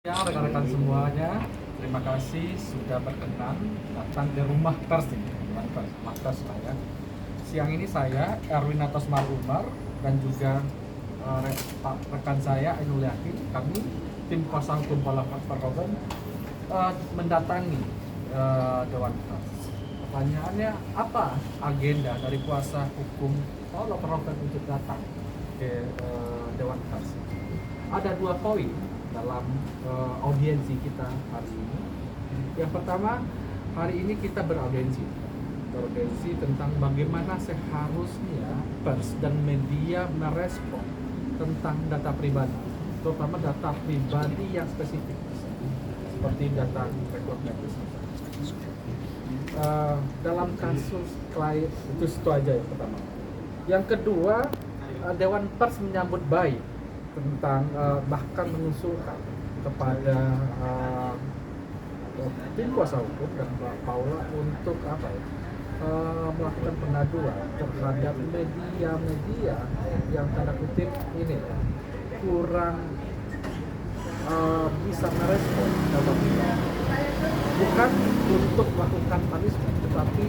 Ya, rekan-rekan semuanya, terima kasih sudah berkenan datang ke rumah pers ini, rumah pers saya. Siang ini saya, Erwin Atas Umar, dan juga rekan saya, Ainul Yakin, kami, tim kuasa hukum Polda Perkoban, mendatangi Dewan Pers. Pertanyaannya, apa agenda dari kuasa hukum Polda Perkoban untuk datang ke Dewan Pers? Ada 2 poin dalam audiensi kita hari ini. Yang pertama, hari ini kita beraudiensi tentang bagaimana seharusnya pers dan media merespon tentang data pribadi, terutama data pribadi yang spesifik, seperti data rekod medis. Dalam kasus klien itu aja yang pertama. Yang kedua, Dewan Pers menyambut baik tentang bahkan mengusulkan kepada tim kuasa hukum dan Mbak Paula untuk melakukan pengaduan terhadap media-media yang tanda kutip ini kurang bisa merespon data pribadi, bukan untuk melakukan punishment, tetapi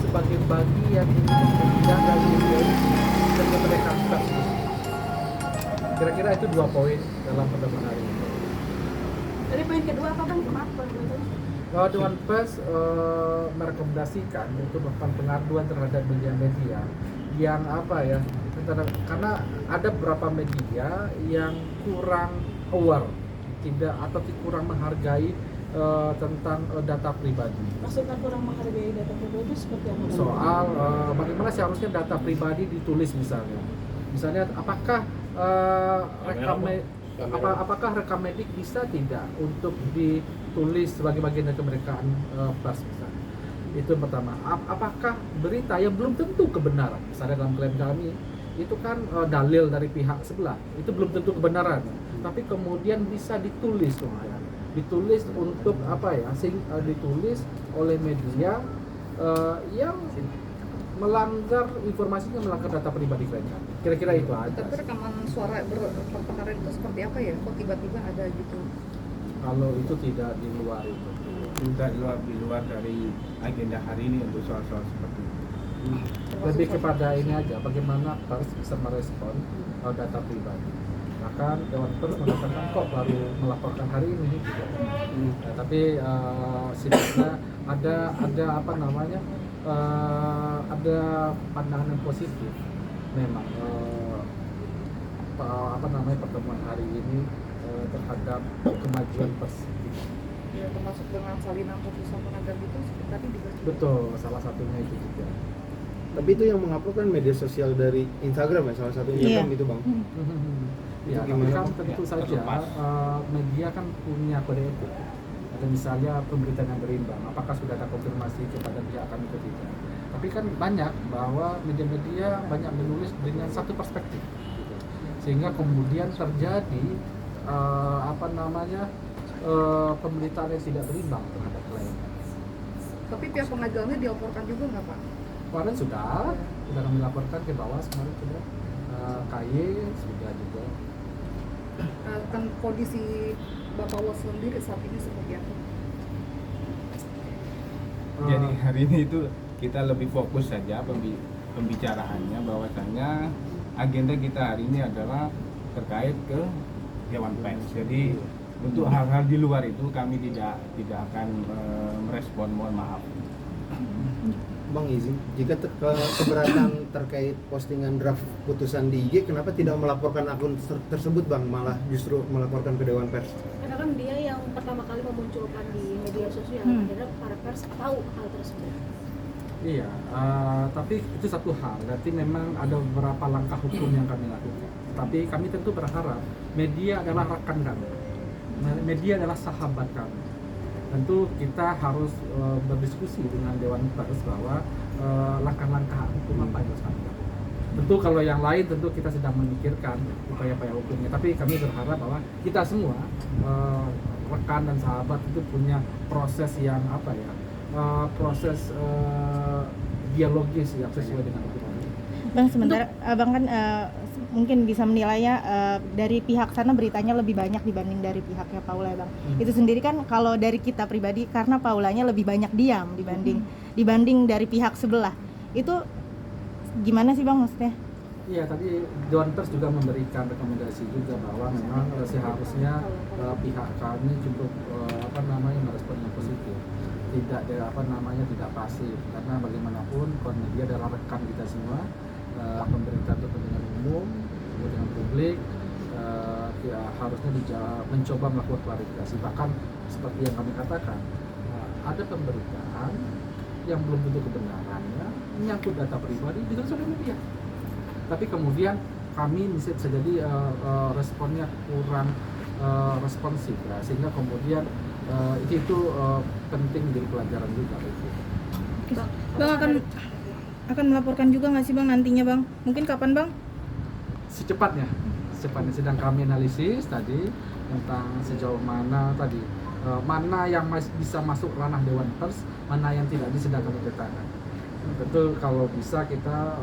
sebagai bagian untuk menjaga independensi dan kemerdekaan pers. Kira-kira itu 2 poin dalam pertemuan hari ini. Dari poin kedua apa Bang? Maaf Bang. Dewan Pers merekomendasikan untuk melakukan pengaduan terhadap media-media yang karena ada beberapa media yang kurang aware, kurang menghargai tentang data pribadi. Maksudnya kurang menghargai data pribadi itu seperti apa? Soal bagaimana seharusnya data pribadi ditulis misalnya apakah apakah rekam medik bisa tidak untuk ditulis sebagai bagian dari kemerdekaan pers misalnya. Itu pertama. Apakah berita yang belum tentu kebenaran, misalnya dalam klaim kami itu kan dalil dari pihak sebelah, itu belum tentu kebenaran, tapi kemudian bisa ditulis untuk ditulis oleh media yang informasinya melanggar data pribadi klien. Kira-kira itu aja. Tapi rekaman suara pertengkaran itu seperti apa ya? Kok tiba-tiba ada gitu? Kalau itu tidak di luar itu. Tidak di luar dari agenda hari ini untuk soal-soal seperti itu. Lebih kepada ini aja, bagaimana pers bisa merespon data pribadi. Bahkan Dewan Pers mengatakan kok baru melaporkan hari ini gitu. Tapi setidaknya ada pandangan yang positif memang pertemuan hari ini terhadap kemajuan pers. Ya, termasuk dengan salinan putusan pengadilan itu seperti tadi dibahas. Betul, salah satunya itu juga. Tapi itu yang mengupload kan media sosial dari Instagram ya, salah satunya kan itu Bang. Ya, tapi kan tentu saja media kan punya kode etik. Ada misalnya pemberitaan yang berimbang, apakah sudah ada konfirmasi kepada pihak kami atau tidak. Tapi kan banyak bahwa media-media banyak menulis dengan satu perspektif, gitu. Sehingga kemudian terjadi pemberitaan yang tidak berimbang terhadap klien. Tapi pihak pengadilannya dilaporkan juga nggak Pak? Kemarin sudah kami laporkan ke bawah, kemarin sudah KY sudah juga. Kan kondisi Bapak Paula sendiri saat ini seperti apa? Jadi hari ini itu kita lebih fokus saja pembicaraannya, bahwasanya agenda kita hari ini adalah terkait ke Dewan Pers. Jadi untuk hal-hal di luar itu kami tidak akan merespon, mohon maaf. Bang izin, jika keberatan terkait postingan draft putusan di IG, kenapa tidak melaporkan akun tersebut Bang, malah justru melaporkan ke Dewan Pers? Karena kan dia yang pertama kali memunculkan di media sosial, akhirnya para pers tahu hal tersebut. Iya, tapi itu satu hal, berarti memang ada beberapa langkah hukum yang kami lakukan. Tapi kami tentu berharap media adalah rekan kami, media adalah sahabat kami. Tentu kita harus berdiskusi dengan Dewan Pers bahwa langkah-langkah hukum apa yang harus kami lakukan. Tentu kalau yang lain tentu kita sedang memikirkan upaya-upaya hukumnya, tapi kami berharap bahwa kita semua rekan dan sahabat itu punya proses yang dialogis yang sesuai dengan hukum. Bang, sementara abang kan mungkin bisa menilainya dari pihak sana beritanya lebih banyak dibanding dari pihaknya Paula ya Bang. Itu sendiri kan kalau dari kita pribadi karena Paulanya lebih banyak diam dibanding dari pihak sebelah. Itu gimana sih Bang maksudnya? Iya, tadi Dewan Pers juga memberikan rekomendasi juga bahwa memang seharusnya pihak kami cukup meresponnya positif, tidak tidak pasif, karena bagaimanapun kon media adalah rekan kita semua, pemberitaan untuk kepentingan umum, kepentingan publik, ya harusnya mencoba melakukan klarifikasi. Bahkan seperti yang kami katakan, ada pemberitaan yang belum tentu kebenarannya menyangkut data pribadi dengan sosial media. Tapi kemudian kami bisa jadi responnya kurang responsif, ya, sehingga kemudian itu penting menjadi pelajaran juga. Bang akan melaporkan juga nggak sih Bang nantinya Bang? Mungkin kapan Bang? Secepatnya sedang kami analisis tadi tentang sejauh mana tadi mana yang bisa masuk ranah Dewan Pers, mana yang tidak, ini sedang kami petakan. Tentu kalau bisa kita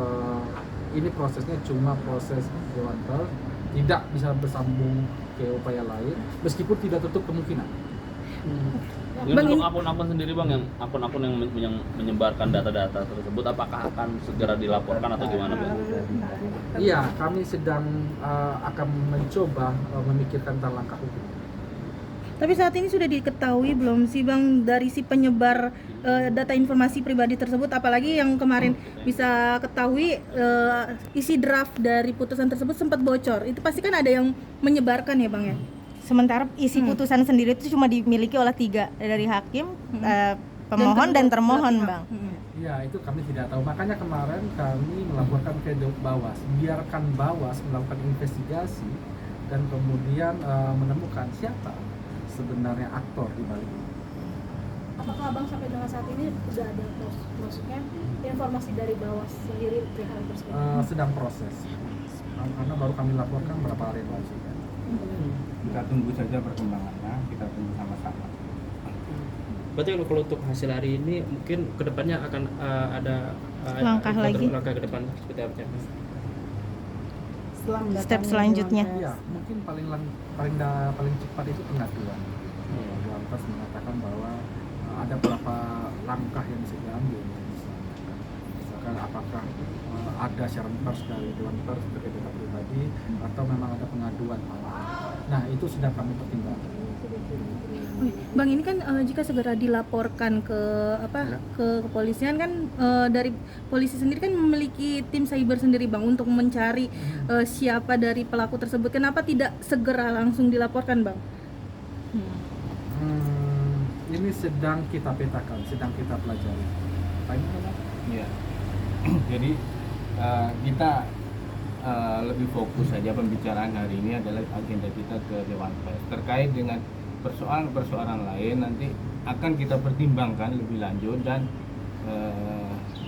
ini prosesnya cuma proses Dewan Pers, tidak bisa bersambung ke upaya lain, meskipun tidak tutup kemungkinan. Ini untuk akun-akun sendiri Bang, yang akun-akun yang menyebarkan data-data tersebut, apakah akan segera dilaporkan atau gimana Bang? Iya, kami sedang akan mencoba memikirkan tentang langkah hukum. Tapi saat ini sudah diketahui belum sih Bang dari si penyebar data informasi pribadi tersebut, apalagi yang kemarin bisa ketahui isi draft dari putusan tersebut sempat bocor. Itu pasti kan ada yang menyebarkan ya Bang ya? Sementara isi putusan sendiri itu cuma dimiliki oleh 3 dari hakim, pemohon dan termohon Bang. Ya, itu kami tidak tahu. Makanya kemarin kami melaporkan ke Bawas, biarkan Bawas melakukan investigasi dan kemudian menemukan siapa sebenarnya aktor di balik ini. Apakah Abang sampai dengan saat ini sudah ada maksudnya informasi dari Bawas sendiri pihak tersebut? Sedang proses, karena baru kami laporkan beberapa hari lalu. Kita tunggu saja perkembangannya, kita tunggu sama-sama. Berarti kalau untuk hasil hari ini mungkin kedepannya akan ada langkah ke depan seperti apa? Step selanjutnya. Iya, mungkin paling cepat itu pengaduan. Dewan Pers mengatakan bahwa ada beberapa langkah yang bisa diambil. Misalkan apakah ada siaran pers dari Dewan Pers terkait data pribadi atau memang ada pengaduan. Nah, itu sedang kami pertimbangkan. Bang, ini kan jika segera dilaporkan ke kepolisian kan dari polisi sendiri kan memiliki tim cyber sendiri Bang untuk mencari siapa dari pelaku tersebut. Kenapa tidak segera langsung dilaporkan Bang? Ini sedang kita petakan, sedang kita pelajari. Iya. Jadi kita lebih fokus saja pembicaraan hari ini adalah agenda kita ke Dewan Pers terkait dengan persoalan-persoalan lain nanti akan kita pertimbangkan lebih lanjut dan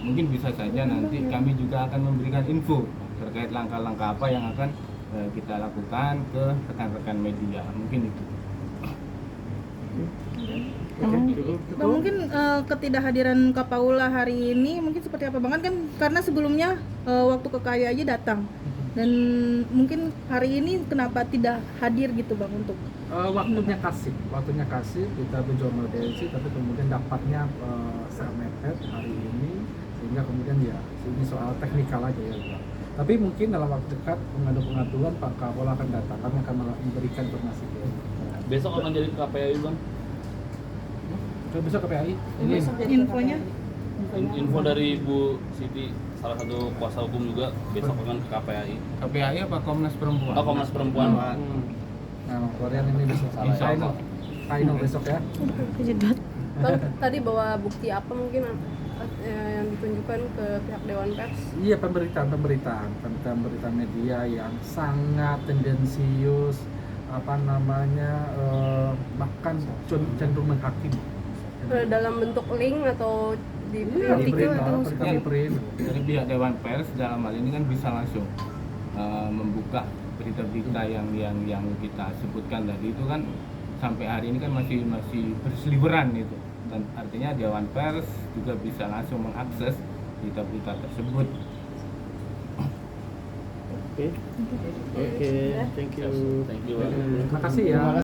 mungkin bisa saja nanti kami juga akan memberikan info terkait langkah-langkah apa yang akan kita lakukan ke rekan-rekan media, mungkin itu. Bang, mungkin ketidakhadiran Kak Paula hari ini mungkin seperti apa Bang? Kan karena sebelumnya waktu ke KAI aja datang dan mungkin hari ini kenapa tidak hadir gitu Bang untuk waktunya kasih kita mencoba audiensi, tapi kemudian dapatnya sangat mepet hari ini sehingga kemudian ya ini soal teknikal aja ya Bang. Tapi mungkin dalam waktu dekat pengaduan Pak Kapolda akan datang, kami akan memberikan informasi. Besok akan jadi KPAI Bang? Besok KPAI? Ini infonya? Info dari Bu Siti, salah satu kuasa hukum juga, besok akan ke KPAI. KPAI apa Komnas Perempuan? Oh, Komnas Perempuan. Nah, Korean ini besok final besok ya. Kejedot. Bang, tadi bawa bukti apa mungkin yang ditunjukkan ke pihak Dewan Pers? Iya, pemberitaan media yang sangat tendensius, bahkan cenderung menghakimi. Dalam bentuk link atau di print. Dari pihak Dewan Pers dalam hal ini kan bisa langsung membuka berita-berita yang kita sebutkan tadi itu kan sampai hari ini kan masih berseliweran itu, dan artinya Dewan Pers juga bisa langsung mengakses berita-berita tersebut. Oke, thank you. Thank you Bang. Terima kasih ya.